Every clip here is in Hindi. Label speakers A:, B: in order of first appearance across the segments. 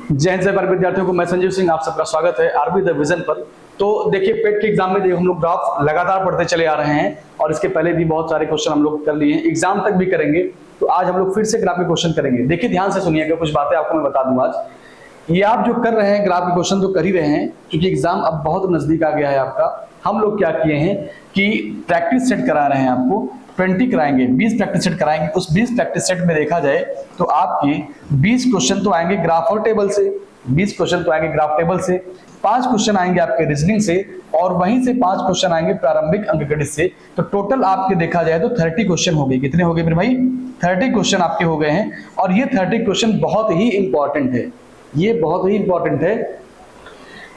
A: जय हिंद। सभी विद्यार्थियों को मैं संजीव सिंह, आप सबका स्वागत है आरबी द विजन पर। तो देखिए, पेट के एग्जाम में हम लोग ग्राफ लगातार पढ़ते चले आ रहे हैं और इसके पहले भी बहुत सारे क्वेश्चन हम लोग कर लिए हैं, एग्जाम तक भी करेंगे। तो आज हम लोग फिर से ग्राफ के क्वेश्चन करेंगे। देखिए ध्यान से सुनिएगा, कुछ बातें आपको मैं बता दूं। आज ये आप जो कर रहे हैं ग्राफ के क्वेश्चन तो कर ही रहे हैं, क्योंकि एग्जाम अब बहुत नजदीक आ गया है आपका। हम लोग क्या किए हैं कि प्रैक्टिस सेट करा रहे हैं, आपको 20 कराएंगे, 20 प्रैक्टिस सेट कराएंगे। उस 20 प्रैक्टिस सेट में देखा जाए तो आपके 20 क्वेश्चन तो आएंगे ग्राफ और टेबल से, 20 क्वेश्चन तो आएंगे ग्राफ टेबल से, 5 क्वेश्चन आएंगे आपके रीजनिंग से, और वहीं से 5 क्वेश्चन आएंगे प्रारंभिक अंकगणित से। तो टोटल आपके देखा जाए तो 30 क्वेश्चन हो गए। कितने हो गए मेरे भाई? 30 क्वेश्चन आपके हो गए हैं। और ये 30 क्वेश्चन बहुत ही इंपॉर्टेंट है, ये बहुत ही इंपॉर्टेंट है।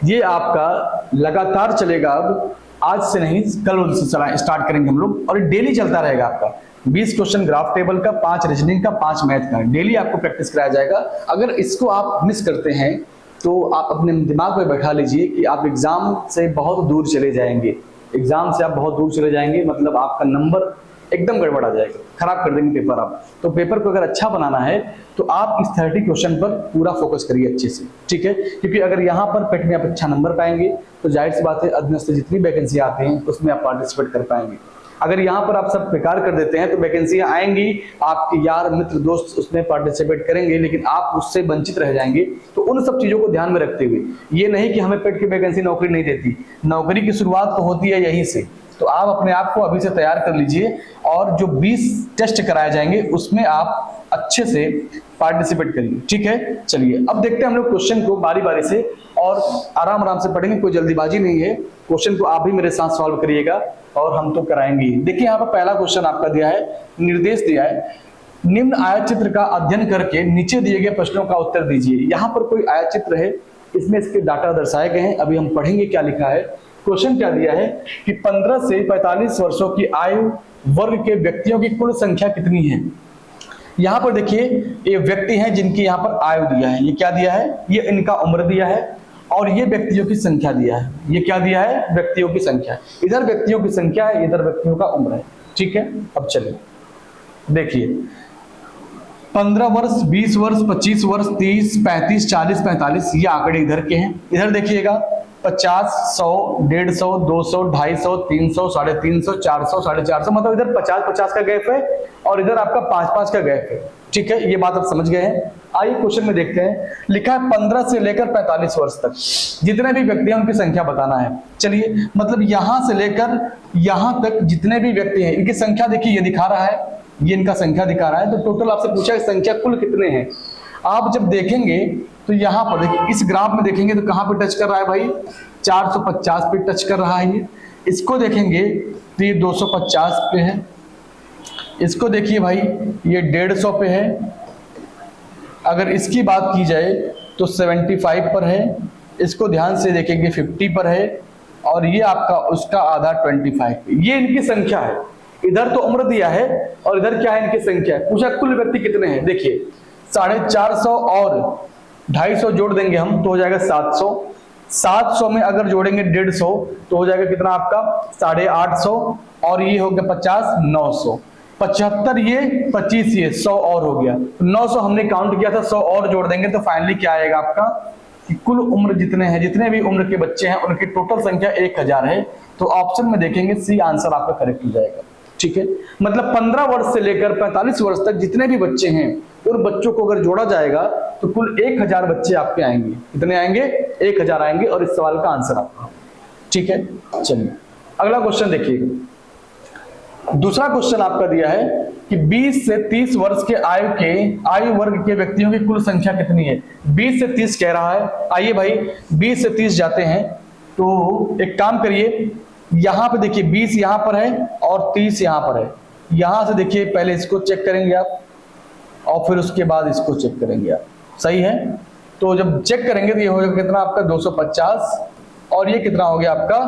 A: ये आपका लगातार चलेगा, अब आज से नहीं कल से स्टार्ट करेंगे हम लोग, और डेली चलता रहेगा आपका। 20 क्वेश्चन ग्राफ टेबल का, 5 रीजनिंग का, 5 मैथ का, डेली आपको प्रैक्टिस कराया जाएगा। अगर इसको आप मिस करते हैं तो आप अपने दिमाग में बैठा लीजिए कि आप एग्जाम से बहुत दूर चले जाएंगे। एग्जाम से आप बहुत दूर चले जाएंगे, मतलब आपका नंबर एकदम गड़बड़ा जाएगा, खराब कर देंगे पेपर आप। तो पेपर को अगर अच्छा बनाना है तो आप इस 30 क्वेश्चन पर पूरा फोकस करिए अच्छे से, ठीक है? क्योंकि अगर यहाँ पर पेट में आप अच्छा नंबर पाएंगे तो जाहिर सी बात है अधीनस्थ जितनी वैकेंसी आते हैं उसमें आप पार्टिसिपेट कर पाएंगे। अगर यहाँ पर आप सब बेकार कर देते हैं तो वैकेंसियां आएंगी, आपके यार मित्र दोस्त उसमें पार्टिसिपेट करेंगे, लेकिन आप उससे वंचित रह जाएंगे। तो उन सब चीजों को ध्यान में रखते हुए, ये नहीं कि हमें पेट की वैकेंसी नौकरी नहीं देती, नौकरी की शुरुआत तो होती है यहीं से। तो आप अपने आप को अभी से तैयार कर लीजिए, और जो 20 टेस्ट कराए जाएंगे उसमें आप अच्छे से पार्टिसिपेट करिए, ठीक है? चलिए अब देखते हैं हम लोग क्वेश्चन को बारी बारी से, और आराम आराम से पढ़ेंगे, कोई जल्दीबाजी नहीं है। क्वेश्चन को आप भी मेरे साथ सॉल्व करिएगा और हम तो कराएंगे। देखिए यहाँ पर पहला क्वेश्चन आपका दिया है, निर्देश दिया है, निम्न आयतचित्र का अध्ययन करके नीचे दिए गए प्रश्नों का उत्तर दीजिए। यहाँ पर कोई आयतचित्र है, इसमें इसके डाटा दर्शाए गए हैं, अभी हम पढ़ेंगे क्या लिखा है। क्वेश्चन क्या दिया है कि 15 से 45 वर्षों की आयु वर्ग के व्यक्तियों की कुल संख्या कितनी है। यहाँ पर देखिए ये व्यक्ति हैं जिनकी यहाँ पर आयु दिया है, ये क्या दिया है, ये इनका उम्र दिया है, और ये व्यक्तियों की संख्या दिया है। ये क्या दिया है? व्यक्तियों की संख्या। इधर व्यक्तियों की संख्या है, इधर व्यक्तियों का उम्र है, ठीक है? अब चलिए देखिए, 15 वर्ष, 20 वर्ष, 25 वर्ष, 30, 35, 40, 45, ये आंकड़े इधर के हैं। इधर देखिएगा 50, 100, 150, 200, 250, 300, 350, 400, 450, मतलब इधर 50-50 का गैप है और इधर आपका 5-5 का गैप है, ठीक है? ये बात आप समझ गए हैं। आइए क्वेश्चन में देखते हैं। लिखा है 15 से लेकर 45 वर्ष तक जितने भी व्यक्ति हैं उनकी संख्या बताना है। चलिए, मतलब यहां से लेकर यहां तक जितने भी व्यक्ति हैं इनकी संख्या देखिए, ये दिखा रहा है, ये इनका संख्या दिखा रहा है। तो टोटल आपसे पूछा है संख्या कुल कितने हैं। आप जब देखेंगे तो यहाँ पर देखिए, इस ग्राफ में देखेंगे तो कहाँ पे टच कर रहा है भाई? 450 पे टच कर रहा है ये। इसको देखेंगे तो ये 250 पे है। इसको देखिए भाई, ये 150 पे है। अगर इसकी बात की जाए तो 75 पर है। इसको ध्यान से देखेंगे 50 पर है, और ये आपका उसका आधा 25 पे। ये इनकी संख्या है। इधर तो उम्र दिया है और इधर क्या है? इनकी संख्या है। पूछा कुल व्यक्ति कितने हैं। देखिए 450 और 250 जोड़ देंगे हम तो हो जाएगा 700। 700 में अगर जोड़ेंगे 150 तो हो जाएगा कितना आपका? 850, और ये हो गया 50, 900, 75 ये, 25 ये, 100 और हो गया। 900 हमने काउंट किया था, 100 और जोड़ देंगे तो फाइनली क्या आएगा आपका कि कुल उम्र जितने हैं, जितने भी उम्र के बच्चे हैं उनकी टोटल संख्या 1000 है। तो ऑप्शन में देखेंगे सी आंसर आपका करेक्ट हो जाएगा, ठीक है? मतलब 15 वर्ष से लेकर 45 वर्ष तक जितने भी बच्चे हैं उन बच्चों को अगर जोड़ा जाएगा तो कुल 1000 बच्चे आपके आएंगे। कितने आएंगे? 1000 आएंगे, और इस सवाल का आंसर आपका, ठीक है? चलिए अगला क्वेश्चन देखिएगा। दूसरा क्वेश्चन आपका दिया है कि 20 से 30 वर्ष के आयु वर्ग के व्यक्तियों की कुल संख्या कितनी है। 20 से 30 कह रहा है। आइए भाई 20 से 30 जाते हैं, तो एक काम करिए, यहां पे देखिए 20 यहां पर है और 30 यहां पर है। यहां से देखिए पहले इसको चेक करेंगे आप, और फिर उसके बाद इसको चेक करेंगे आप, सही है? तो जब चेक करेंगे तो ये हो जाएगा कितना आपका? 250, और ये कितना हो गया आपका?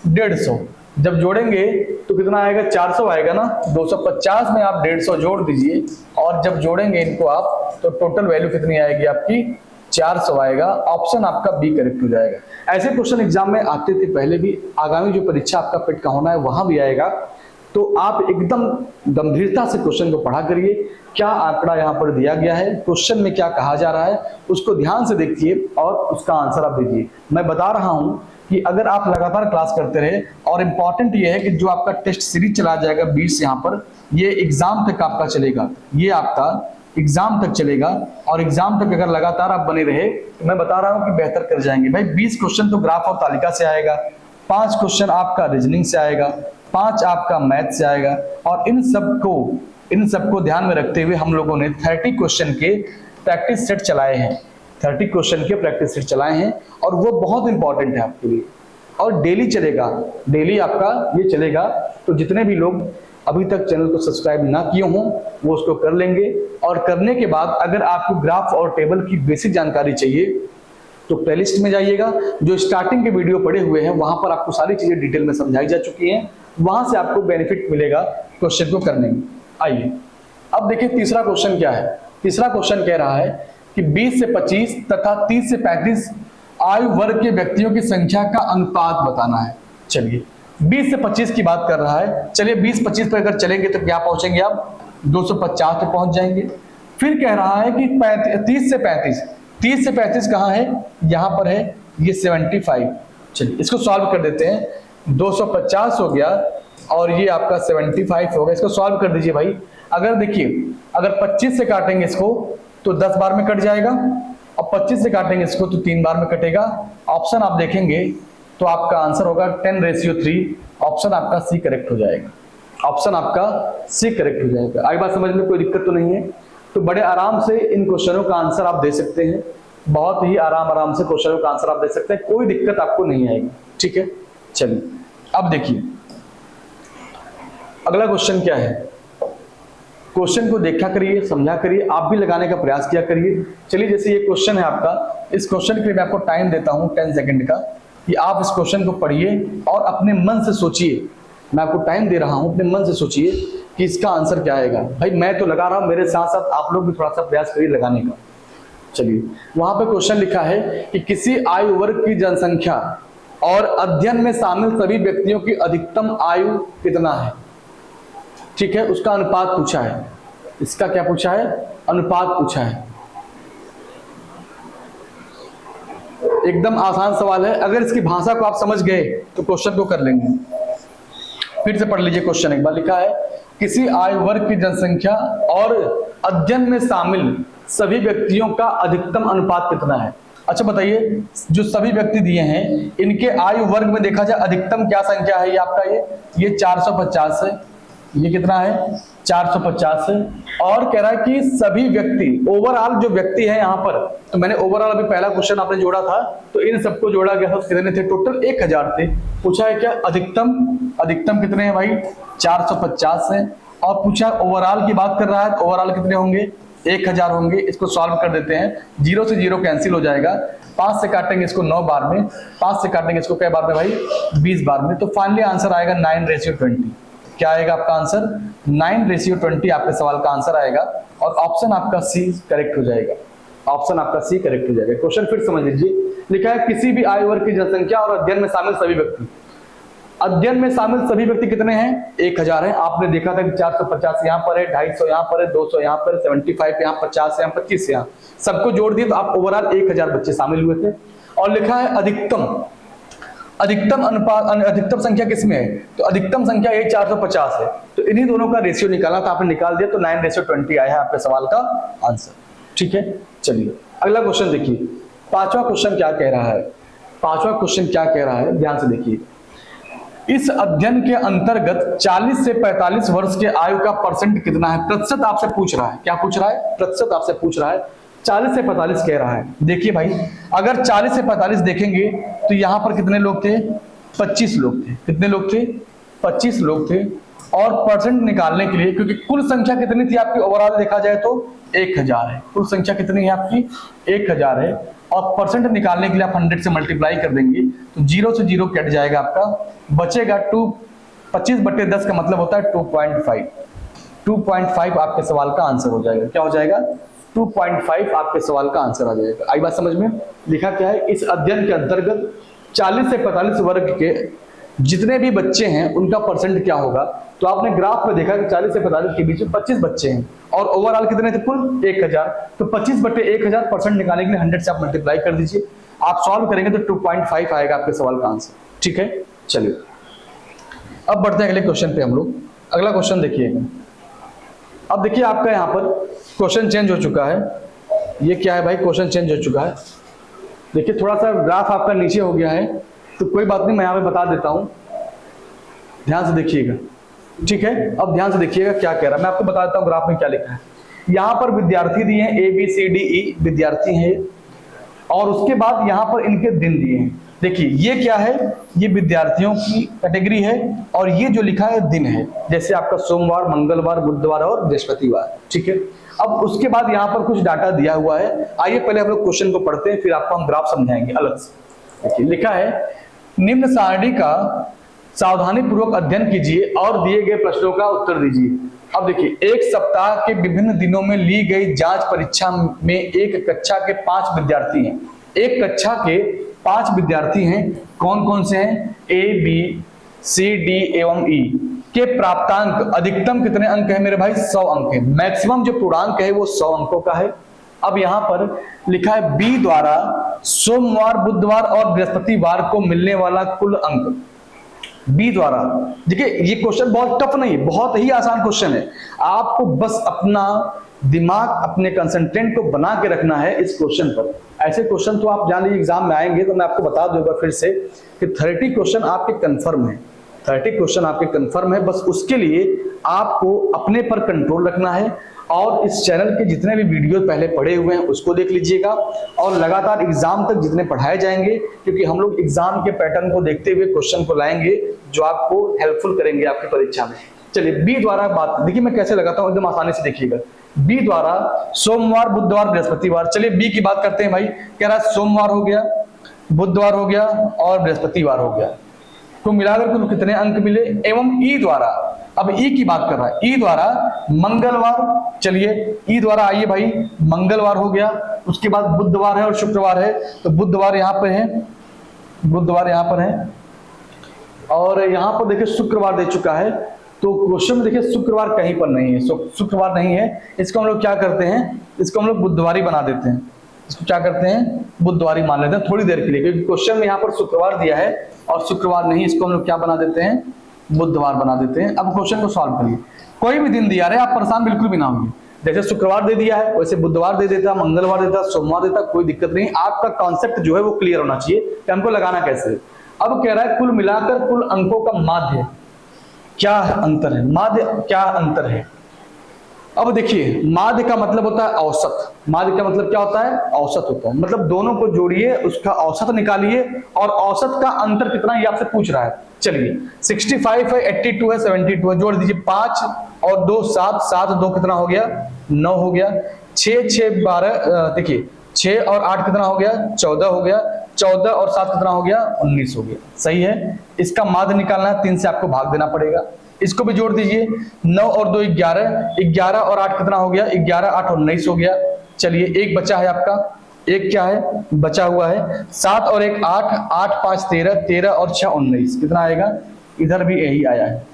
A: 150। जब जोड़ेंगे तो कितना आएगा? 400 आएगा ना। 250 में आप 150 जोड़ दीजिए, और जब जोड़ेंगे इनको आप तो टोटल वैल्यू कितनी आएगी आपकी? 400 आएगा। ऑप्शन आपका बी करेक्ट हो जाएगा। ऐसे क्वेश्चन एग्जाम में आते थे पहले भी, आगामी जो परीक्षा आपका पेट का होना है वहां भी आएगा। तो आप एकदम गंभीरता से क्वेश्चन को पढ़ा करिए। क्या आंकड़ा यहाँ पर दिया गया है, क्वेश्चन में क्या कहा जा रहा है, उसको ध्यान से देखिए और उसका आंसर आप दीजिए। मैं बता रहा हूँ कि अगर आप लगातार क्लास करते रहे, और इम्पॉर्टेंट ये है कि जो आपका टेस्ट सीरीज चला जाएगा 20 यहाँ पर, ये एग्जाम तक आपका चलेगा, ये आपका एग्जाम तक चलेगा। और एग्जाम तक अगर लगातार आप बने रहे तो मैं बता रहा हूँ कि बेहतर कर जाएंगे। भाई 20 क्वेश्चन तो ग्राफ और तालिका से आएगा, 5 क्वेश्चन आपका रीजनिंग से आएगा, 5 आपका मैथ से आएगा। और इन सबको ध्यान में रखते हुए हम लोगों ने 30 क्वेश्चन के प्रैक्टिस सेट चलाए हैं, 30 क्वेश्चन के प्रैक्टिस सेट चलाए हैं, और वो बहुत इंपॉर्टेंट है आपके लिए। और डेली चलेगा, डेली आपका ये चलेगा। तो जितने भी लोग अभी तक चैनल को सब्सक्राइब ना किए हों वो उसको कर लेंगे। और करने के बाद अगर आपको ग्राफ और टेबल की बेसिक जानकारी चाहिए तो प्लेलिस्ट में जाइएगा, जो स्टार्टिंग के वीडियो पड़े हुए हैं वहां पर आपको सारी चीजें डिटेल में समझाई जा चुकी हैं, वहां से आपको बेनिफिट मिलेगा क्वेश्चन को करने में। आइए अब देखिए तीसरा क्वेश्चन क्या है। तीसरा क्वेश्चन कह रहा है कि 20 से 25 तथा 30 से 35 आयु वर्ग के व्यक्तियों की संख्या का अनुपात बताना है। चलिए 20 से 25 की बात कर रहा है। चलिए 20-25 पर अगर चलेंगे तो क्या पहुंचेंगे आप, 250 पे पहुंच जाएंगे। फिर कह रहा है कि 30 से 35, 30 से 35 कहाँ है, यहां पर है, ये 75। चलिए इसको सॉल्व कर देते हैं। 250 हो गया और ये आपका 75 होगा। इसको सॉल्व कर दीजिए भाई। अगर देखिए, अगर 25 से काटेंगे इसको तो 10 बार में कट जाएगा, और 25 से काटेंगे इसको तो 3 बार में कटेगा। ऑप्शन आप देखेंगे तो आपका आंसर होगा 10:3। ऑप्शन आपका सी करेक्ट हो जाएगा, ऑप्शन आपका सी करेक्ट हो जाएगा। आई बात समझ में, कोई दिक्कत तो नहीं है। तो बड़े आराम से इन क्वेश्चनों का आंसर आप दे सकते हैं, बहुत ही आराम से क्वेश्चनों का आंसर आप दे सकते हैं, कोई दिक्कत आपको नहीं आएगी। ठीक है, चलिए अब देखिए अगला क्वेश्चन क्या है। क्वेश्चन को देखा करिए, समझा करिए, आप भी लगाने का प्रयास किया करिए। चलिए जैसे ये क्वेश्चन है आपका, इस क्वेश्चन के लिए मैं आपको टाइम देता हूं 10 सेकंड का, कि आप इस क्वेश्चन को पढ़िए और अपने मन से सोचिए। मैं आपको टाइम दे रहा हूं, अपने मन से सोचिए कि इसका आंसर क्या आएगा। भाई मैं तो लगा रहा हूं, मेरे साथ साथ आप लोग भी थोड़ा सा प्रयास करिए लगाने का। चलिए वहां पे क्वेश्चन लिखा है कि किसी आयु वर्ग की जनसंख्या और अध्ययन में शामिल सभी व्यक्तियों की अधिकतम आयु कितना है। ठीक है, उसका अनुपात पूछा है। इसका क्या पूछा है, अनुपात पूछा है। एकदम आसान सवाल है, अगर इसकी भाषा को आप समझ गए तो क्वेश्चन को कर लेंगे। फिर से पढ़ लीजिए क्वेश्चन एक बार। लिखा है किसी आयु वर्ग की जनसंख्या और अध्ययन में शामिल सभी व्यक्तियों का अधिकतम अनुपात कितना है। अच्छा बताइए, जो सभी व्यक्ति दिए हैं इनके आयु वर्ग में देखा जाए अधिकतम क्या संख्या है, ये आपका ये 450 है। ये कितना है, 450 है। और कह रहा है कि सभी व्यक्ति, ओवरऑल जो व्यक्ति है यहाँ पर, तो मैंने ओवरऑल अभी पहला क्वेश्चन आपने जोड़ा था तो इन सबको जोड़ा गया था, कितने थे, टोटल 1000 थे। पूछा है क्या अधिकतम कितने हैं भाई, 450 है। और पूछा ओवरऑल की बात कर रहा है, ओवरऑल कितने होंगे, 1000 होंगे। इसको सॉल्व कर देते हैं, 0 से 0 कैंसिल हो जाएगा। 5 से काटेंगे इसको 9 बार में, 5 से काटेंगे इसको कै बार में भाई, 20 बार में। तो फाइनली आंसर आएगा 9:20। क्या आएगा आपका आंसर, 9:20 आपके सवाल का आंसर आएगा। और ऑप्शन आपका सी करेक्ट हो जाएगा, ऑप्शन आपका सी करेक्ट हो जाएगा। क्वेश्चन फिर समझ लीजिए। लिखा है किसी भी आयु वर्ग की जनसंख्या और अध्ययन में शामिल सभी व्यक्ति, अध्ययन में शामिल सभी व्यक्ति कितने हैं, 1000 है। आपने देखा था कि 450 यहाँ पर है, 250 यहाँ पर है, 200 यहाँ पर, 75 यहाँ, 50 यहाँ, 25 यहाँ, सबको जोड़ दिए तो आप ओवरऑल 1000 बच्चे शामिल हुए थे। और लिखा है अधिकतम अनुपात, अधिकतम संख्या किसमें है, तो अधिकतम संख्या ये 450 है। तो इन्हीं दोनों का रेशियो निकालना था, आपने निकाल दिया तो 9:20 आया है आपके सवाल का आंसर। ठीक है, चलिए अगला क्वेश्चन देखिए। पांचवा क्वेश्चन क्या कह रहा है, पांचवा क्वेश्चन क्या कह रहा है, ध्यान से देखिए। इस अध्ययन के अंतर्गत 40 से 45 वर्ष के आयु का परसेंट कितना है, प्रतिशत आपसे पूछ रहा है। क्या पूछ रहा है, प्रतिशत आपसे पूछ रहा है। 40 से 45 कह रहा है। देखिए भाई, अगर 40 से 45 देखेंगे तो यहां पर कितने लोग थे, 25 लोग थे। कितने लोग थे, 25 लोग थे। और परसेंट निकालने के लिए, क्योंकि कुल संख्या कितनी थी आपकी ओवरऑल देखा जाए तो 1000 है, कुल संख्या कितनी है आपकी 1000 है। और परसेंट निकालने के लिए आप 100 से मल्टीप्लाई कर देंगे तो 0 से 0 कट जाएगा, आपका बचेगा 25/10 का मतलब होता है 2.5 आपके सवाल का आंसर हो जाएगा। क्या हो जाएगा, 2.5 आपके सवाल का आंसर आ जाएगा। आई बात समझ में। लिखा क्या है, इस अध्ययन के अंतर्गत 40 से 45 वर्ग के जितने भी बच्चे हैं उनका परसेंट क्या होगा। तो आपने ग्राफ में देखा कि 40 से 45 के बीच में 25 बच्चे हैं और ओवरऑल कितने थे, कुल 1000। तो 25/1000 परसेंट निकालने के लिए 100 से आप मल्टीप्लाई कर दीजिए। आप सॉल्व करेंगे तो 2.5 आएगा आपके सवाल का आंसर। ठीक है, चलिए अब बढ़ते हैं अगले क्वेश्चन पे हम लोग। अगला क्वेश्चन देखिएगा। अब देखिए आपका यहाँ पर क्वेश्चन चेंज हो चुका है। ये क्या है भाई, क्वेश्चन चेंज हो चुका है। देखिए थोड़ा सा ग्राफ आपका नीचे हो गया है, तो कोई बात नहीं, मैं यहाँ पे बता देता हूँ, ध्यान से देखिएगा। ठीक है, अब ध्यान से देखिएगा क्या कह रहा है, मैं आपको बता देता हूँ ग्राफ में क्या लिखा है। यहाँ पर विद्यार्थी दिए हैं ABCDE विद्यार्थी हैं, और उसके बाद यहाँ पर इनके दिन दिए हैं। देखिए ये क्या है, ये विद्यार्थियों की कैटेगरी है, और ये जो लिखा है दिन है, जैसे आपका सोमवार, मंगलवार, बुधवार और बृहस्पतिवार। ठीक है, अब उसके बाद यहाँ पर कुछ डाटा दिया हुआ है। आइए पहले हम लोग क्वेश्चन को पढ़ते हैं, फिर आपको हम ग्राफ समझाएंगे अलग से। देखिए लिखा है, निम्न सारणी का सावधानी पूर्वक अध्ययन कीजिए और दिए गए प्रश्नों का उत्तर दीजिए। अब देखिए, एक सप्ताह के विभिन्न दिनों में ली गई जांच परीक्षा में एक कक्षा के 5 विद्यार्थी हैं। एक कक्षा के 5 विद्यार्थी हैं, कौन कौन से हैं, A, B, C, D एवं E के प्राप्तांक अधिकतम कितने अंक है मेरे भाई, 100 अंक है। मैक्सिमम जो पूर्णांक है वो 100 अंकों का है। अब यहाँ पर लिखा है B द्वारा सोमवार, बुधवार और बृहस्पतिवार को मिलने वाला कुल अंक। बी द्वारा, देखिए ये क्वेश्चन बहुत टफ नहीं है, बहुत ही आसान क्वेश्चन है। आपको बस अपना दिमाग, अपने कंसंट्रेट को बना के रखना है इस क्वेश्चन पर। ऐसे क्वेश्चन तो आप जान लीजिए एग्जाम में आएंगे, तो मैं आपको बता दूंगा फिर से कि 30 क्वेश्चन आपके कंफर्म है, 30 क्वेश्चन आपके कंफर्म है। बस उसके लिए आपको अपने पर कंट्रोल रखना है, और इस चैनल के जितने भी वीडियो पहले पढ़े हुए हैं उसको देख लीजिएगा, और लगातार एग्जाम तक जितने पढ़ाए जाएंगे, क्योंकि हम लोग एग्जाम के पैटर्न को देखते हुए क्वेश्चन को लाएंगे जो आपको हेल्पफुल करेंगे आपकी परीक्षा में। चलिए बी द्वारा बात देखिए मैं कैसे लगाता हूँ, एकदम आसानी से देखिएगा। बी द्वारा सोमवार, बुधवार, बृहस्पतिवार। चलिए बी की बात करते हैं भाई। कह रहा है सोमवार हो गया, बुधवार हो गया और बृहस्पतिवार हो गया, तो मिलाकर कुल कितने अंक मिले। एवं ई द्वारा, अब ई की बात कर रहा है, ई द्वारा मंगलवार। चलिए ई द्वारा आइए भाई, मंगलवार हो गया, उसके बाद बुधवार है और शुक्रवार है, तो बुधवार यहाँ पे है, बुधवार यहाँ पर है, और यहाँ पर देखिए शुक्रवार दे चुका है। तो क्वेश्चन में देखिए शुक्रवार कहीं पर नहीं है, शुक्रवार नहीं है। इसको हम लोग क्या करते हैं, इसको हम लोग बुधवारी बना देते हैं, इसको क्या करते हैं, बुधवारी मान लेते हैं थोड़ी देर के लिए, क्योंकि क्वेश्चन में यहाँ पर शुक्रवार दिया है और शुक्रवार नहीं, इसको हम लोग क्या बना देते हैं, बुधवार बना देते हैं। अब क्वेश्चन को सॉल्व करिए। कोई भी दिन दिया रहे, आप परेशान बिल्कुल भी ना होंगे। जैसे शुक्रवार दे दिया है वैसे बुधवार दे देता, मंगलवार देता, सोमवार देता, कोई दिक्कत नहीं। आपका कॉन्सेप्ट जो है वो क्लियर होना चाहिए कि हमको लगाना कैसे है। अब कह रहा है कुल मिलाकर कुल अंकों का माध्य क्या अंतर है, माध्य क्या अंतर है। अब देखिए माध्य का मतलब होता है औसत, माध्य का मतलब क्या होता है, औसत होता है। मतलब दोनों को जोड़िए, उसका औसत निकालिए, और औसत का अंतर कितना ये आपसे पूछ रहा है। चलिए 65 है, 82 है, 72 है, जोड़ दीजिए 5 और 2 7, 7 2 कितना हो गया, 9 हो गया। 6 6 12, देखिए 6 और 8 कितना हो गया, 14 हो गया। 14 और 7 कितना हो गया, 19 हो गया। सही है। इसका माध्य निकालना है, 3 से आपको भाग देना पड़ेगा। इसको भी जोड़ दीजिए, 9 और 2 11, 11 और 8 कितना हो गया, 11 8 19 हो गया। चलिए एक बचा है आपका, एक क्या है बचा हुआ है, 7 और 1 8, 8 5 13, 13 और 6 19, कितना आएगा, इधर भी यही आया है।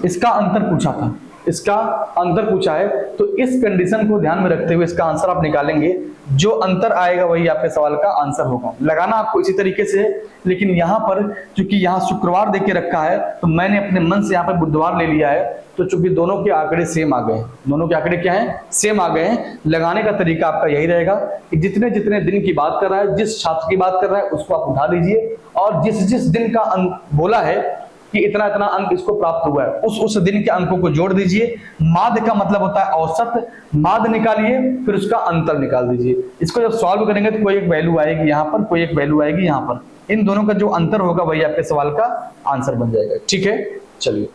A: इसका अंतर पूछा था, इसका अंतर पूछा है, तो इस कंडीशन को ध्यान में रखते हुए इसका आंसर आप निकालेंगे। जो अंतर आएगा वही आपके सवाल का आंसर होगा। लगाना आपको इसी तरीके से है, लेकिन यहाँ पर चूंकि यहाँ शुक्रवार देके रखा है, तो मैंने अपने मन से यहाँ पर बुधवार ले लिया है। तो चूंकि दोनों के आंकड़े सेम आ गए, दोनों के आंकड़े क्या हैं, सेम आ गए हैं। लगाने का तरीका आपका यही रहेगा कि जितने जितने दिन की बात कर रहा है, जिस छात्र की बात कर रहा है, उसको आप उठा लीजिए, और जिस जिस दिन का अंक बोला है कि इतना इतना अंक इसको प्राप्त हुआ है, उस दिन के अंकों को जोड़ दीजिए। माध्य का मतलब होता है औसत, माध्य निकालिए, फिर उसका अंतर निकाल दीजिए। इसको जब सॉल्व करेंगे तो कोई एक वैल्यू आएगी यहाँ पर, कोई एक वैल्यू आएगी यहाँ पर। इन दोनों का जो अंतर होगा वही आपके सवाल का आंसर बन जाएगा। ठीक है, चलिए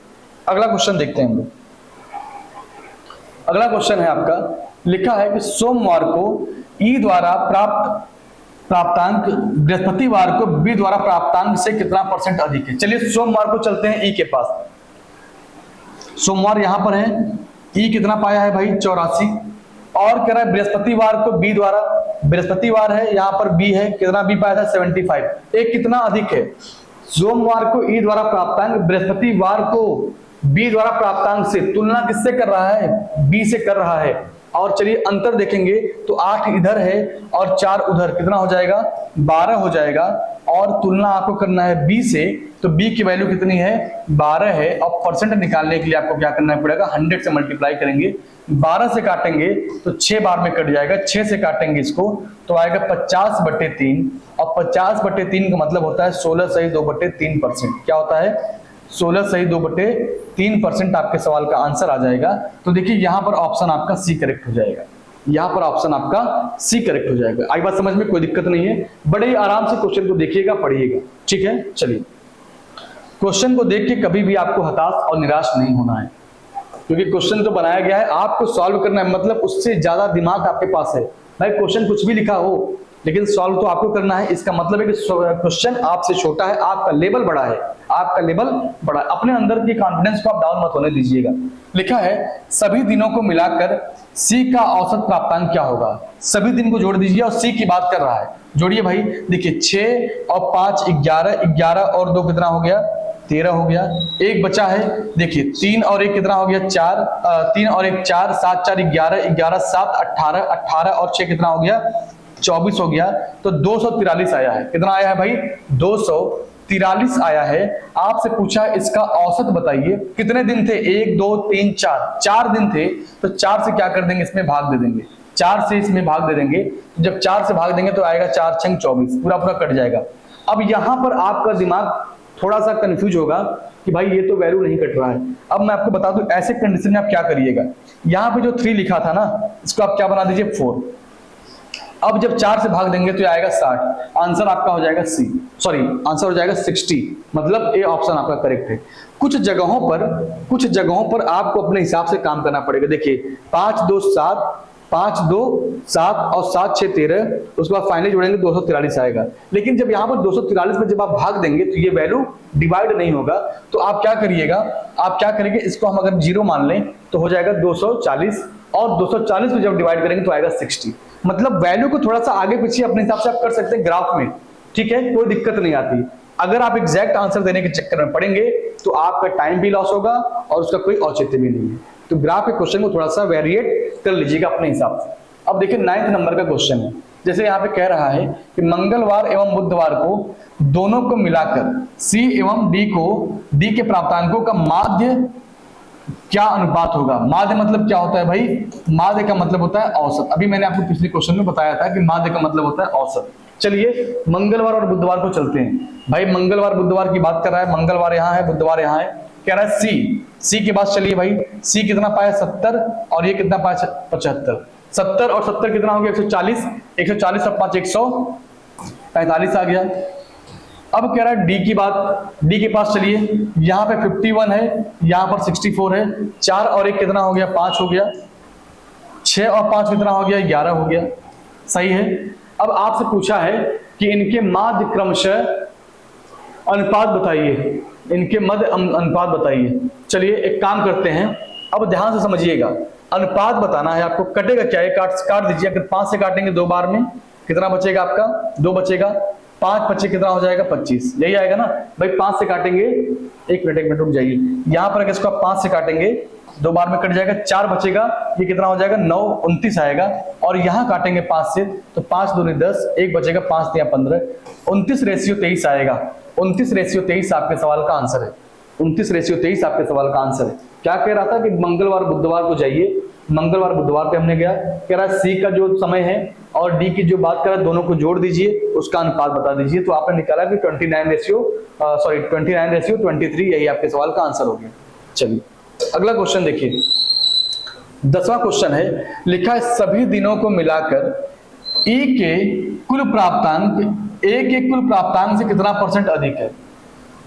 A: अगला क्वेश्चन देखते हैं हम लोग। अगला क्वेश्चन है आपका, लिखा है कि सोमवार को ई द्वारा प्राप्तांक बृहस्पतिवार को बी द्वारा प्राप्तांक से कितना % अधिक है। चलिए सोमवार को चलते हैं ई के पास। सोमवार यहां पर है, ई कितना पाया है भाई, 84, और कह रहा है बृहस्पतिवार को बी द्वारा, बृहस्पतिवार है यहां पर बी है, कितना बी पाया था, 75। एक कितना अधिक है, सोमवार को ई द्वारा प्राप्तांक बृहस्पतिवार को बी द्वारा प्राप्तांक से तुलना किससे कर रहा है? बी से कर रहा है। और चलिए अंतर देखेंगे तो 8 इधर है और 4 उधर, कितना हो जाएगा? 12 हो जाएगा। और तुलना आपको करना है बी से, तो बी की वैल्यू कितनी है? 12 है। और परसेंट निकालने के लिए आपको क्या करना पड़ेगा? 100 से मल्टीप्लाई करेंगे। 12 से काटेंगे तो 6 बार में कट जाएगा, 6 से काटेंगे इसको तो आएगा 50/3। और 50/3 का मतलब होता है 16 सही 2/3%। क्या होता है? 16 सही 2/3% आपके सवाल का आंसर आ जाएगा। तो देखिए यहां पर ऑप्शन आपका सी करेक्ट हो जाएगा, यहां पर ऑप्शन आपका सी करेक्ट हो जाएगा। आई बात समझ में? कोई दिक्कत नहीं है, बड़े ही आराम से क्वेश्चन को देखिएगा, पढ़िएगा, ठीक है। चलिए क्वेश्चन को देख के कभी भी आपको हताश और निराश नहीं होना है, क्योंकि क्वेश्चन तो बनाया गया है, आपको सॉल्व करना है। मतलब उससे ज्यादा दिमाग आपके पास है भाई। क्वेश्चन कुछ भी लिखा हो लेकिन सॉल्व तो आपको करना है। इसका मतलब है कि क्वेश्चन आपसे छोटा है, आपका लेवल बड़ा है, आपका लेवल बड़ा है। अपने अंदर की कॉन्फिडेंस को आप डाउन मत होने दीजिएगा। लिखा है सभी दिनों को मिलाकर सी का औसत प्राप्तांक क्या होगा? सभी दिन को जोड़ दीजिए और सी की बात कर रहा है, जोड़िए भाई। देखिए 6 और 5 11, 11 और 2 कितना हो गया? 13 हो गया। एक बचा है, देखिए 3 और 1 कितना हो गया? 4, 3 और 1 4, 7 4 11, 11 7 18, 18 और 6 कितना हो गया? 24 हो गया। तो 243 आया है। कितना आया है भाई? 243 आया है। आपसे पूछा इसका औसत बताइए। कितने दिन थे? 1 2 3 4, 4 दिन थे। तो 4 से क्या कर देंगे? इसमें भाग दे देंगे, 4 से इसमें भाग दे देंगे। जब 4 से भाग देंगे तो आएगा 4 6 24, पूरा पूरा कट जाएगा। अब यहां पर आपका दिमाग थोड़ा सा कंफ्यूज होगा कि भाई ये तो वैल्यू नहीं कट रहा है। अब मैं आपको बता दूं ऐसे कंडीशन में आप क्या करिएगा। यहां पे जो 3 लिखा था ना, इसको आप क्या बना दीजिए? 4। अब जब 4 से भाग देंगे तो आएगा 60। आंसर आपका हो जाएगा सी, सॉरी आंसर हो जाएगा 60। मतलब ए ऑप्शन आपका करेक्ट है। कुछ जगहों पर आपको अपने हिसाब से काम करना पड़ेगा। देखिए 5 2 7, 5 2 7 और 7 6 13, उसके बाद फाइनली जोड़ेंगे 243 आएगा। लेकिन जब यहाँ पर 243 में जब आप भाग देंगे तो ये वैल्यू डिवाइड नहीं होगा। तो आप क्या करिएगा? आप क्या करेंगे? इसको हम अगर 0 मान लें तो हो जाएगा 240, और 240 में जब डिवाइड करेंगे तो आएगा 60। मतलब वैल्यू को थोड़ा सा आगे पीछे अपने हिसाब से आप कर सकते हैं ग्राफ में, ठीक है, कोई दिक्कत नहीं आती। अगर आप एग्जैक्ट आंसर देने के चक्कर में पड़ेंगे तो आपका टाइम भी लॉस होगा और उसका कोई औचित्य भी नहीं है। तो ग्राफ के क्वेश्चन को थोड़ा सा वेरिएट कर लीजिएगा अपने हिसाब से। अब देखिए 9th नंबर का क्वेश्चन है। जैसे यहाँ पे कह रहा है कि मंगलवार एवं बुधवार को दोनों को मिलाकर सी एवं डी के प्राप्तांकों का माध्य क्या अनुपात होगा? माध्य मतलब क्या होता है भाई? माध्य का मतलब होता है औसत। अभी मैंने आपको पिछले क्वेश्चन में बताया था कि माध्य का मतलब होता है औसत। चलिए मंगलवार और बुधवार को चलते हैं। भाई मंगलवार बुधवार की बात कर रहा है, मंगलवार यहाँ है, बुधवार यहाँ है। कह रहा है सी के पास चलिए भाई। सी कितना पाया? 70, और ये कितना पाया? 75। 70 और 70 कितना हो गया? 140, 140 और 5 145 आ गया। अब कह रहा है डी की बात। डी के पास चलिए, यहाँ पे 51 है, यहाँ पर 64 है। 4 और 1 कितना हो गया? 5 हो गया। 6 और 5 कितना हो गया? 11 हो गया। सही है। अब आपसे पूछा है कि इनके माध्य क्रमशः अनुपात बताइए, इनके मध्य अनुपात बताइए। चलिए एक काम करते हैं, अब ध्यान से समझिएगा। अनुपात बताना है आपको। कटेगा क्या? ये काट दीजिए। अगर 5 से काटेंगे 2 बार में कितना बचेगा आपका? 2 बचेगा। 5 25 कितना हो जाएगा? 25। यही आएगा ना भाई। 5 से काटेंगे, एक मिनट रुक जाइए। यहां पर अगर इसको 5 से काटेंगे 2 बार में कट जाएगा, 4 बचेगा। ये कितना हो जाएगा? 9 29 आएगा। और यहां काटेंगे 5 से तो 5 दूनी 10, 1 बचेगा, 5 3 15, 29/23 आएगा। 29/23 आपके सवाल का आंसर है। 29/23 आपके सवाल का आंसर है। क्या कह रहा था कि मंगलवार बुधवार को जाइए। मंगलवार बुधवार पे हमने गया। कह रहा है सी का जो समय है और डी की जो बात कर रहा है दोनों को जोड़ दीजिए, उसका अनुपात बता दीजिए। तो आपने निकाला कि 29/23, यही आपके सवाल का आंसर हो गया। चलिए अगला क्वेश्चन देखिए। 10वां क्वेश्चन है। लिखा है सभी दिनों को मिलाकर ई के कुल प्राप्तांक से कितना % अधिक है?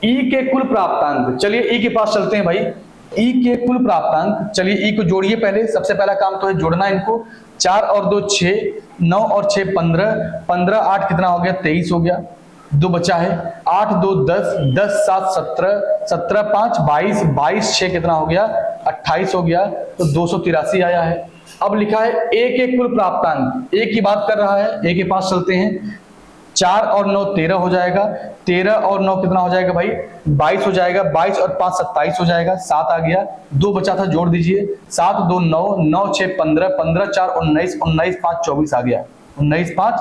A: ई के कुल प्राप्तांक। चलिए ई के पास चलते हैं भाई। ई के कुल प्राप्तांक, चलिए ई को जोड़िए पहले। सबसे पहला काम तो है जोड़ना इनको। 4 और 2 6, 9 और 6 15, 15 8 कितना हो गया? 23 हो गया। 2 बचा है। 8 2 10, 10 7 17, 17 5 22, 22 6 कितना हो गया? 28 हो गया। तो 283 आया है। अब लिखा है ए के कुल प्राप्तांक। ए की बात कर रहा है, ए के पास चलते हैं। 4 और 9 13 हो जाएगा, 13 और 9 कितना हो जाएगा भाई 22 हो जाएगा, 22 और 5 27 हो जाएगा, 7 आ गया, 2 बचा था जोड़ दीजिए, 7 2 9, 9 6 15, 15 4 19, 19 5 24 आ गया, 19 5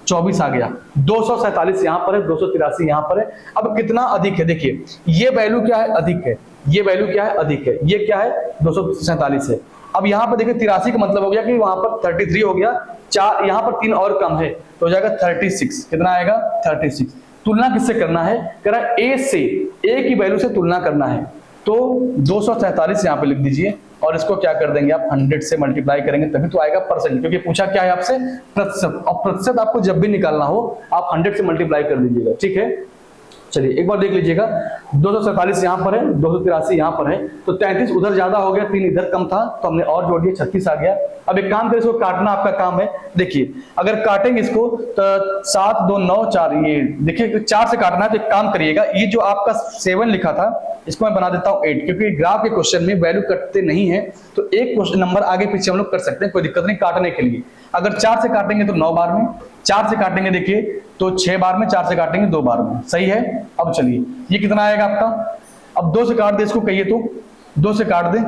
A: 24 आ गया, 247 यहाँ पर है, 283 यहाँ पर है। अब कितना अधिक है देखिए, ये वैल्यू क्या है अधिक है, ये वैल्यू क्या है अधिक है, ये क्या है 247 है। अब यहाँ पर देखिए 83 का मतलब हो गया कि वहां पर 33 हो गया, 4 यहाँ पर 3 और कम है तो हो जाएगा 36, कितना आएगा 36। तुलना किससे करना है, कह रहा है ए से, ए की वैल्यू से तुलना करना है, तो 247 यहाँ पे लिख दीजिए और इसको क्या कर देंगे आप 100 से मल्टीप्लाई करेंगे तभी तो आएगा परसेंट, क्योंकि पूछा क्या है आपसे प्रतिशत, और प्रतिशत आपको जब भी निकालना हो आप 100 से मल्टीप्लाई कर दीजिएगा, ठीक है। चलिए एक बार देख लीजिएगा, 247 यहाँ पर है, 283 यहाँ पर है, तो 33 उधर ज्यादा हो गया, 3 इधर कम था तो हमने और जोड़ दिया, 36 आ गया। अब एक काम करें, इसको काटना आपका काम है। देखिए अगर काटेंगे इसको तो 7 2 9 4, ये देखिए 4 से काटना है तो एक काम करिएगा, ये जो आपका 7 लिखा था इसको मैं बना देता हूँ 8, क्योंकि ग्राफ के क्वेश्चन में वैल्यू कटते नहीं है तो एक क्वेश्चन नंबर आगे पीछे हम लोग कर सकते हैं, कोई दिक्कत नहीं काटने के लिए। अगर 4 से काटेंगे तो 9 बार में, 4 से काटेंगे देखिए तो 6 बार में, 4 से काटेंगे 2 बार में, सही है। अब चलिए ये कितना आएगा आपका, अब 2 से काट दे इसको, कहिए तो 2 से काट दे,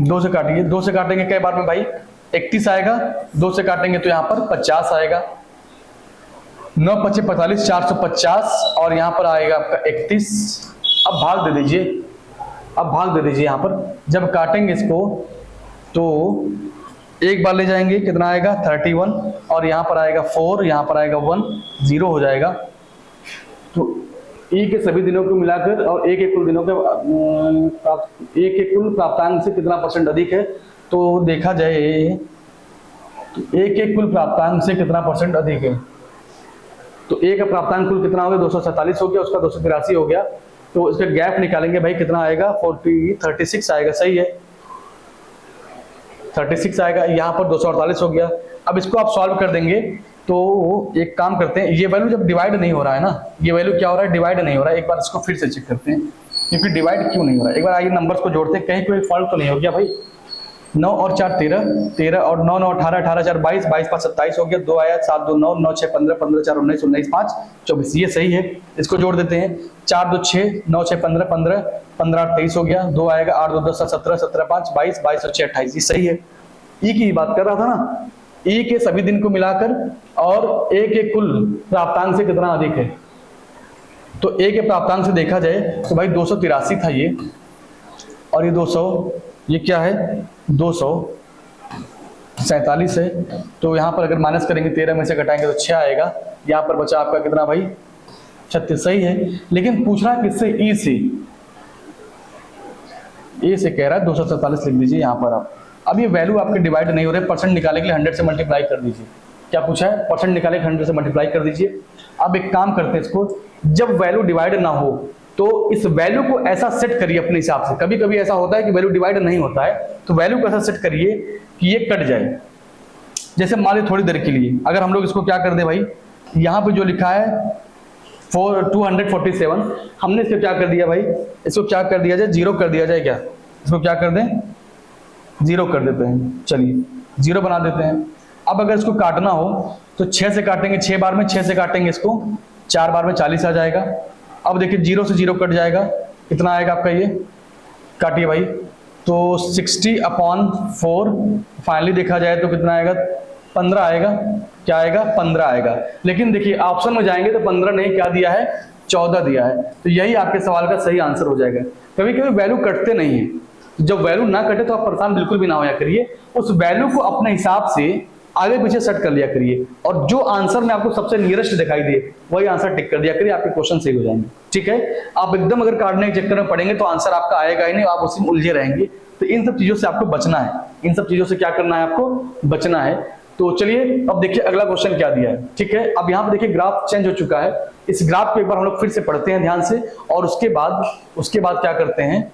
A: 2 से काटिए, 2 से काटेंगे कई बार में भाई 31 आएगा, 2 से काटेंगे तो यहाँ पर 50 आएगा, 9 25 45 450 और यहाँ पर आएगा आपका 31। अब भाग दे दीजिए, अब भाग दे दीजिए, यहाँ पर जब काटेंगे इसको तो एक बार ले जाएंगे, कितना आएगा 31 और यहाँ पर आएगा 4, यहाँ पर आएगा 1, 0 हो जाएगा। तो ई के सभी दिनों को मिलाकर और एक एक कुल दिनों के एक एक कुल प्राप्तांक से कितना परसेंट अधिक है, तो देखा जाए तो एक एक कुल प्राप्तांक से कितना परसेंट अधिक है, तो ए का प्राप्तांक कुल कितना हो गया 247 हो गया, उसका 283 हो गया, तो इसका गैप निकालेंगे भाई कितना आएगा 36 आएगा, सही है 36 आएगा, यहाँ पर 248 हो गया। अब इसको आप सॉल्व कर देंगे तो एक काम करते हैं, ये वैल्यू जब डिवाइड नहीं हो रहा है ना, ये वैल्यू क्या हो रहा है डिवाइड नहीं हो रहा है, एक बार इसको फिर से चेक करते हैं क्योंकि डिवाइड क्यों नहीं हो रहा है। एक बार आइए नंबर्स को जोड़ते हैं, कहीं कोई फॉल्ट तो नहीं हो गया भाई। 9 और 4 13, 13 और 9 9 18, 18 4 22, 22 5 27 हो गया, 2 आया, 7 2 9, 9 6 15, 15 4 19, 19 5 24, ये सही है। इसको जोड़ देते हैं, 4 2 6, 9 6 15, 15 15 8 23 हो गया, 2 आएगा, 8 2 10 17, 17 5 22, 22 और 6 28, ये सही है। ई की बात कर रहा था ना, ई के सभी दिन को मिलाकर और ए के कुल प्राप्तांक से कितना अधिक है, तो ए के प्राप्तांक से देखा जाए तो भाई 283 था ये, और ये 200, ये क्या है 247 है, तो यहाँ पर अगर माइनस करेंगे 13 में से घटाएंगे तो 6 आएगा, यहाँ पर बचा आपका कितना भाई 36, सही है। लेकिन पूछना किससे, ई से, ए से कह रहा है 247 लिख दीजिए यहाँ पर आप। अब ये वैल्यू आपके डिवाइड नहीं हो रहे, परसेंट निकालने के लिए 100 से मल्टीप्लाई कर दीजिए। क्या पूछा है, परसेंट निकाले 100 से मल्टीप्लाई कर दीजिए। अब एक काम करते हैं, इसको जब वैल्यू डिवाइड ना हो तो इस वैल्यू को ऐसा सेट करिए अपने हिसाब से, कभी कभी ऐसा होता है कि वैल्यू डिवाइड नहीं होता है तो वैल्यू को ऐसा सेट करिए कि ये कट जाए। जैसे मान लीजिए थोड़ी देर के लिए अगर हम लोग इसको क्या कर दे भाई, यहाँ पे जो लिखा है 247, हमने इसको क्या कर दिया भाई, इसको क्या कर दिया जाए, 0 कर दिया जाए क्या, इसको क्या कर दें 0 कर देते हैं, चलिए 0 बना देते हैं। अब अगर इसको काटना हो तो 6 से काटेंगे, 6 बार में 6 से काटेंगे इसको, 4 बार में 40 आ जाएगा। अब देखिए 0 से 0 कट जाएगा, कितना आएगा आपका ये, काटिए भाई, तो 60/4 फाइनली देखा जाए तो कितना आएगा 15 आएगा, क्या आएगा 15 आएगा। लेकिन देखिए ऑप्शन में जाएंगे तो 15 नहीं, क्या दिया है 14 दिया है, तो यही आपके सवाल का सही आंसर हो जाएगा। कभी कभी वैल्यू कटते नहीं है, जब वैल्यू ना कटे तो आप परेशान बिल्कुल भी ना होया करिए, उस वैल्यू को अपने हिसाब से आगे पीछे सेट कर लिया करिए और जो आंसर में आपको सबसे नियरेस्ट दिखाई दे वही आंसर टिक कर दिया करिए, आपके क्वेश्चन सही हो जाएंगे, ठीक है। आप एकदम अगर काटने के चक्कर में पड़ेंगे तो आंसर आपका आएगा ही नहीं, आप उसी में उलझे रहेंगे। तो इन सब चीजों से आपको बचना है, इन सब चीजों से क्या करना है आपको बचना है। तो चलिए अब देखिए अगला क्वेश्चन क्या दिया है, ठीक है। अब यहाँ पे देखिए ग्राफ चेंज हो चुका है, इस ग्राफ को एक बार हम लोग फिर से पढ़ते हैं ध्यान से और उसके बाद क्या करते हैं,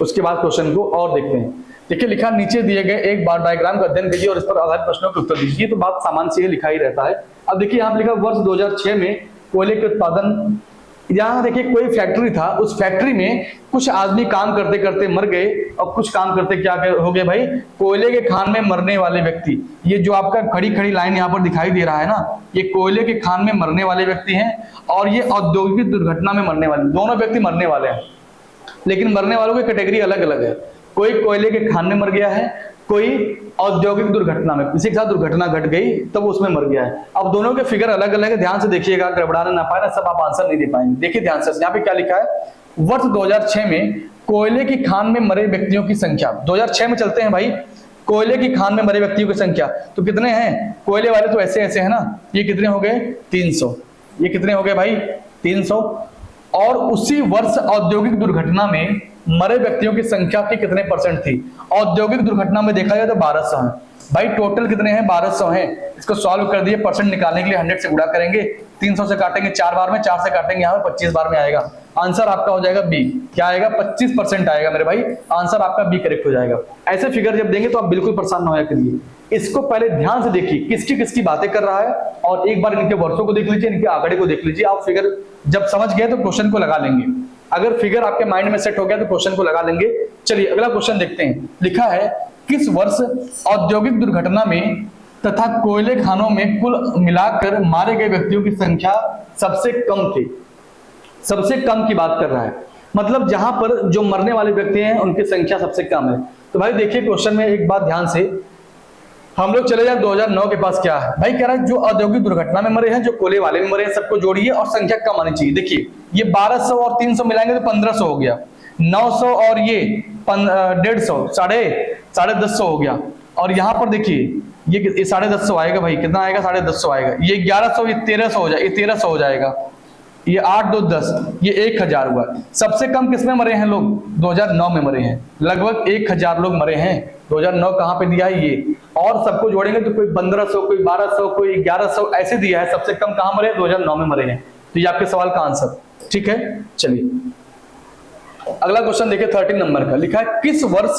A: उसके बाद क्वेश्चन को और देखते हैं। देखिए लिखा नीचे दिए गए एक बार डायग्राम का अध्ययन कीजिए और इस पर आधारित प्रश्नों के उत्तर दीजिए, तो बात सामान्य से लिखा ही रहता है। अब देखिए यहाँ लिखा वर्ष 2006 में कोयले के उत्पादन यहाँ देखिए कोई फैक्ट्री था, उस फैक्ट्री में कुछ आदमी काम करते करते मर गए और कुछ काम करते क्या हो गए भाई, कोयले के खान में मरने वाले व्यक्ति। ये जो आपका खड़ी खड़ी लाइन यहाँ पर दिखाई दे रहा है ना, ये कोयले के खान में मरने वाले व्यक्ति हैं और ये औद्योगिक दुर्घटना में मरने वाले, दोनों व्यक्ति मरने वाले हैं, लेकिन मरने वालों की कैटेगरी अलग अलग है। कोई कोयले के खान में मर गया है, कोई औद्योगिक दुर्घटना में, किसी के साथ दुर्घटना घट गई तब उसमें मर गया है। अब दोनों के फिगर अलग अलग है, ध्यान से देखिएगा, गड़बड़ाने ना पाए ना, सब आप आंसर नहीं दे पाएंगे। देखिए ध्यान से, यहाँ पे क्या लिखा है, वर्ष 2006 में कोयले की खान में मरे व्यक्तियों की संख्या, 2006 में चलते हैं भाई, कोयले की खान में मरे व्यक्तियों की संख्या तो कितने हैं, कोयले वाले तो ऐसे ऐसे है ना, ये कितने हो गए 300, ये कितने हो गए भाई 300। और उसी वर्ष औद्योगिक दुर्घटना में मरे व्यक्तियों की संख्या की कितने परसेंट थी, औद्योगिक दुर्घटना में देखा जाए तो 1200 है भाई, टोटल कितने हैं 1200 हैं। इसको सॉल्व कर दिए, परसेंट निकालने के लिए 100 से गुणा करेंगे, 300 से काटेंगे 4 बार में, 4 से काटेंगे यहाँ पे 25 बार में आएगा, आंसर आपका हो जाएगा बी। क्या आएगा 25% आएगा मेरे भाई, आंसर आपका बी करेक्ट हो जाएगा। ऐसे फिगर जब देंगे तो आप बिल्कुल परेशान ना होया करिए, इसको पहले ध्यान से देखिए किसकी किसकी बातें कर रहा है, और एक बार इनके वर्षों को देख लीजिए, इनके आंकड़े को देख लीजिए। आप फिगर जब समझ गए तो क्वेश्चन को लगा लेंगे, अगर फिगर आपके माइंड में सेट हो गया तो क्वेश्चन को लगा लेंगे। चलिए अगला क्वेश्चन देखते हैं। लिखा है किस वर्ष औद्योगिक दुर्घटना में तथा कोयले खानों में कुल मिलाकर मारे गए व्यक्तियों की संख्या सबसे कम थी। सबसे कम की बात कर रहा है, मतलब जहां पर जो मरने वाले व्यक्ति हैं उनकी संख्या सबसे कम है। तो भाई देखिए क्वेश्चन में एक बात ध्यान से, हम लोग चले जाए 2009 के पास, क्या है भाई, कह रहा है जो औद्योगिक दुर्घटना में मरे हैं, जो कोयले वाले में मरे हैं, सबको जोड़िए और संख्या कम आनी चाहिए। देखिए ये 1200 और 300 मिलाएंगे तो 1500 हो गया, 900 और ये 150, साढ़े 10 हो गया, और यहाँ पर देखिए ये 150 आएगा भाई, कितना आएगा 150 आएगा, ये 1100, ये 1300 हो जाएगा, ये 1300 हो जाएगा, ये 8 2 10, ये 1000 हुआ। सबसे कम किसमें मरे हैं लोग, 2009 में मरे हैं, लगभग 1000 लोग मरे हैं। 2009 कहां पे दिया है ये, और सबको जोड़ेंगे तो कोई 1500, कोई 1200, कोई 1100 ऐसे दिया है, सबसे कम कहां मरे, 2009 में मरे हैं। तो ये आपके सवाल का आंसर ठीक है। चलिए अगला क्वेश्चन देखिए 13 नंबर का, लिखा है किस वर्ष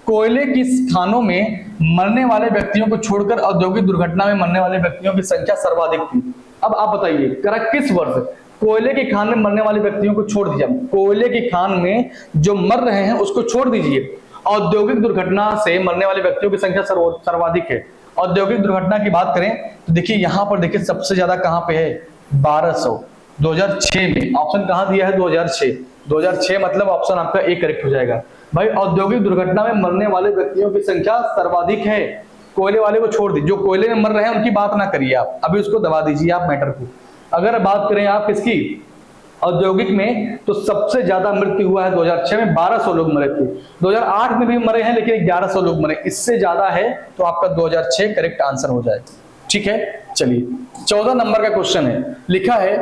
A: कोयले की खानों में मरने वाले व्यक्तियों को छोड़कर औद्योगिक दुर्घटना में मरने वाले व्यक्तियों की संख्या सर्वाधिक थी। अब आप बताइए करा किस वर्ष कोयले की खान में मरने वाले व्यक्तियों को छोड़ दीजिए, कोयले की खान में जो मर रहे हैं उसको छोड़ दीजिए, औद्योगिक दुर्घटना से मरने वाले व्यक्तियों की संख्या सर्वाधिक है। औद्योगिक दुर्घटना की बात करें तो देखिए यहां पर देखिए सबसे ज्यादा कहां पे है, 1200, 2006 में, ऑप्शन कहां दिया है 2006 मतलब ऑप्शन आपका ए करेक्ट हो जाएगा भाई। औद्योगिक दुर्घटना में मरने वाले व्यक्तियों की संख्या सर्वाधिक है, कोयले वाले को छोड़ दीजिए, जो कोयले में मर रहे हैं उनकी बात ना करिए आप, अभी उसको दबा दीजिए आप मैटर को। अगर बात करें आप किसकी, औद्योगिक में, तो सबसे ज्यादा मृत्यु हुआ है 2006 में, 1200 लोग मरे थे। 2008 में भी मरे हैं लेकिन 1100 लोग मरे, इससे ज्यादा है तो आपका 2006 करेक्ट आंसर हो जाएगा। ठीक है चलिए 14 नंबर का क्वेश्चन है, लिखा है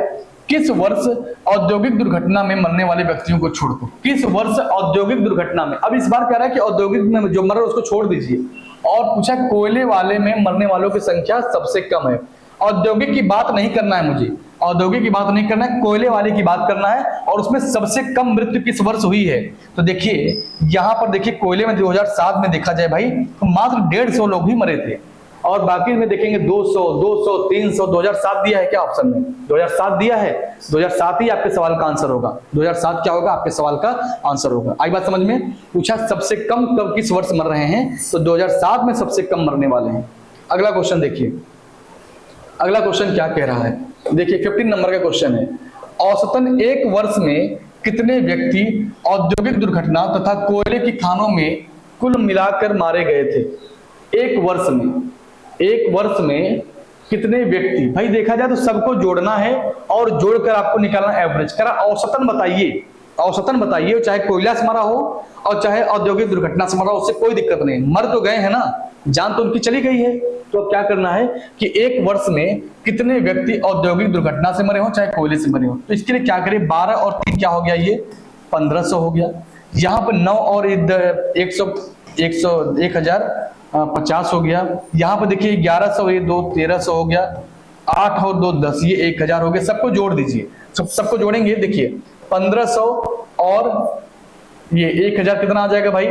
A: किस वर्ष औद्योगिक दुर्घटना में मरने वाले व्यक्तियों को छोड़कर, किस वर्ष औद्योगिक दुर्घटना में, अब इस बार कह रहा है कि औद्योगिक में जो मर रहा है उसको छोड़ दीजिए, और पूछा कोयले वाले में मरने वालों की संख्या सबसे कम है। औद्योगिक की बात नहीं करना है मुझे, औद्योगिक की बात नहीं करना है, कोयले वाले की बात करना है, और उसमें सबसे कम मृत्यु किस वर्ष हुई है। तो देखिए यहां पर देखिए कोयले में 2007 में देखा जाए भाई तो मात्र 150 लोग ही मरे थे, और बाकी में देखेंगे 200 200 300। 2007 दिया है क्या ऑप्शन में, 2007 दिया है, 2007 ही आपके सवाल का आंसर होगा, 2007 क्या होगा आपके सवाल का आंसर होगा। आई बात समझ में, पूछा सबसे कम कब किस वर्ष मर रहे हैं, तो 2007 में सबसे कम मरने वाले हैं। अगला क्वेश्चन देखिए, अगला क्वेश्चन क्या कह रहा है, देखिए 15 नंबर का क्वेश्चन है, औसतन एक वर्ष में कितने व्यक्ति औद्योगिक दुर्घटना तथा कोयले की खानों में कुल मिलाकर मारे गए थे। एक वर्ष में, एक वर्ष में कितने व्यक्ति, भाई देखा जाए तो सबको जोड़ना है और जोड़कर आपको निकालना एवरेज करा, औसतन बताइए, औसतन बताइए, चाहे कोयला से मरा हो और चाहे औद्योगिक दुर्घटना से मरा हो, उससे कोई दिक्कत नहीं, मर तो गए हैं ना, जान तो उनकी चली गई है। तो अब क्या करना है कि एक वर्ष में कितने व्यक्ति औद्योगिक दुर्घटना से मरे हो चाहे कोयले से मरे हो, तो इसके लिए क्या करें, 12 और 3 क्या हो गया, ये 1500 हो गया, यहाँ पर 9 और 1050 हो गया, यहाँ पर देखिए 1100, ये 2 1300 हो गया, 8 और 2 10, ये 1000 हो गया। सबको जोड़ दीजिए, सबको जोड़ेंगे, देखिए 1500 और ये 1000 कितना आ जाएगा भाई,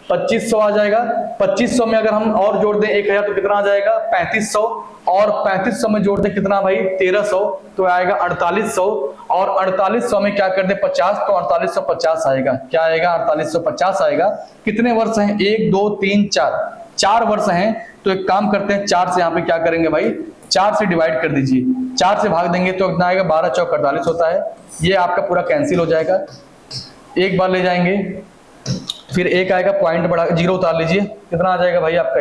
A: 2500 आ जाएगा। 2500 में अगर हम और जोड़ दें 1000 तो कितना आ जाएगा, 3500, और 3500 में जोड़ दें कितना भाई, 1300, तो आएगा 4800, और 4800 में क्या कर दे 50, तो 4850 आएगा। क्या आएगा, 4850 आएगा। कितने वर्ष हैं, 1 2 3 4, 4 वर्ष हैं। तो एक काम करते हैं, 4 से यहाँ पे क्या करेंगे भाई, 4 से डिवाइड कर दीजिए, 4 से भाग देंगे तो कितना आएगा, 12 चौक 48 होता है। ये आपका पूरा कैंसिल हो जाएगा, एक बार ले जाएंगे, फिर एक आएगा पॉइंट बढ़ा 0 उतार लीजिए, कितना आ जाएगा भाई आपका,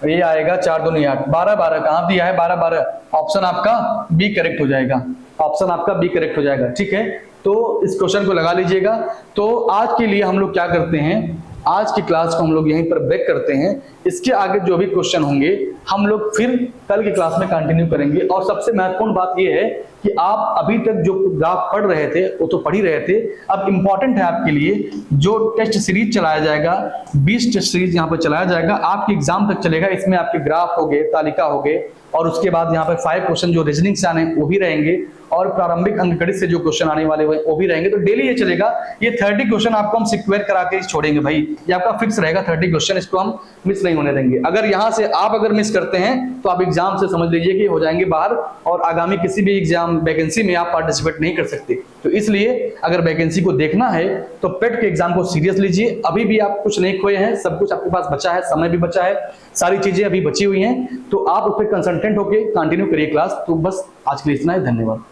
A: ये आएगा 4 2 8, 12 12 कहां दिया है, 12 12, ऑप्शन आपका बी करेक्ट हो जाएगा, ऑप्शन आपका बी करेक्ट हो जाएगा। ठीक है, तो इस क्वेश्चन को लगा लीजिएगा। तो आज के लिए हम लोग क्या करते हैं, आज की क्लास को हम लोग यहीं पर ब्रेक करते हैं। इसके आगे जो भी क्वेश्चन होंगे हम लोग फिर कल की क्लास में कंटिन्यू करेंगे। और सबसे महत्वपूर्ण बात यह है कि आप अभी तक जो ग्राफ पढ़ रहे थे वो तो पढ़ ही रहे थे, अब इंपॉर्टेंट है आपके लिए जो टेस्ट सीरीज चलाया जाएगा, 20 टेस्ट सीरीज यहाँ पर चलाया जाएगा, आपके एग्जाम तक चलेगा। इसमें आपके ग्राफ हो गए, तालिका हो गए, और उसके बाद यहाँ पर 5 क्वेश्चन जो रीजनिंग से आने वो भी रहेंगे, और प्रारंभिक अंकगणित से जो क्वेश्चन आने वाले वो भी रहेंगे। तो डेली ये चलेगा। ये 30 क्वेश्चन आपको हम सिक्वेयर करा के छोड़ेंगे भाई, ये आपका फिक्स रहेगा 30 क्वेश्चन, इसको हम मिस नहीं होने देंगे। अगर यहाँ से आप अगर मिस करते हैं तो आप एग्जाम से समझ लीजिए कि हो जाएंगे बाहर, और आगामी किसी भी एग्जाम वैकेंसी में आप पार्टिसिपेट नहीं कर सकते। तो इसलिए अगर वैकेंसी को देखना है तो पेट के एग्जाम को सीरियस लीजिए। अभी भी आप कुछ नहीं खोए हैं, सब कुछ आपके पास बचा है, समय भी बचा है, सारी चीजें अभी बची हुई हैं। तो आप उस पर कंसल्टेंट होकर कंटिन्यू करिए क्लास। तो बस आज के लिए इतना ही, धन्यवाद।